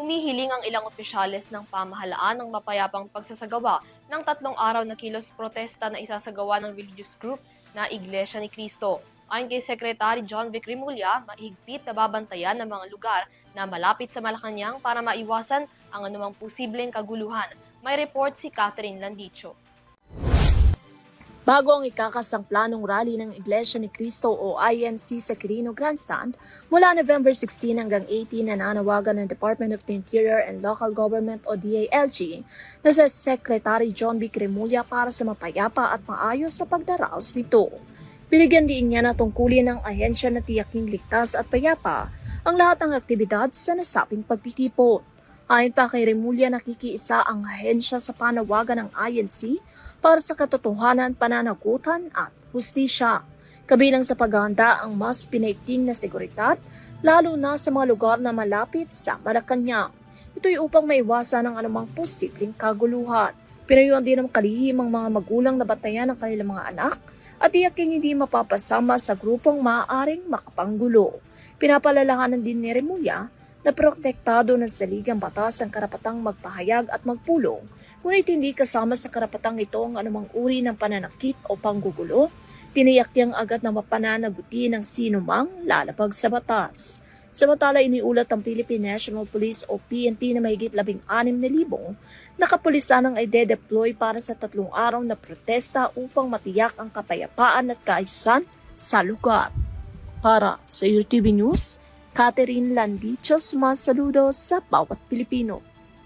Humihiling ang ilang opisyales ng pamahalaan ng mapayapang pagsasagawa ng 3 araw na kilos protesta na isasagawa ng religious group na Iglesia ni Cristo. Ayon kay Secretary John Vic Rimulya, mahigpit na babantayan ng mga lugar na malapit sa Malacanang para maiwasan ang anumang posibleng kaguluhan. May report si Catherine Landicho. Bago ang ikakasang planong rally ng Iglesia ni Cristo o INC sa Quirino Grandstand, mula November 16 hanggang 18 nananawagan ng Department of the Interior and Local Government o DILG na sa Secretary John B. Cremulya para sa mapayapa at maayos sa pagdaraos nito. Binigyan din niya na tungkulin ng ahensya na tiyaking ligtas at payapa ang lahat ng aktibidad sa nasabing pagtitipon. Ayon pa kay Rimulya, nakikiisa ang ahensya sa panawagan ng INC para sa katotohanan, pananagutan at hustisya. Kabilang sa paghahanda ang mas pinaigting na seguridad, lalo na sa mga lugar na malapit sa Malacanang. Ito'y upang maiwasan ang anumang posibleng kaguluhan. Pinayuhan din ng kalihim ang mga magulang na bantayan ng kanilang mga anak at tiyaking hindi mapapasama sa grupong maaaring makapanggulo. Pinapalalahanan din ni Rimulya na protektado ng saligang batas ang karapatang magpahayag at magpulong, ngunit hindi kasama sa karapatang ito ang anumang uri ng pananakit o panggugulo. Tiniyak niyang agad na mapananaguti ng sinumang lalabag sa batas. Samantala, iniulat ang Philippine National Police o PNP na mahigit 16,000 na kapulisan ang ide-deploy para sa 3 araw na protesta upang matiyak ang kapayapaan at kaayusan sa lugar. Para sa UTV News, Catherine Landicho, sumasaludo sa bawat Pilipino.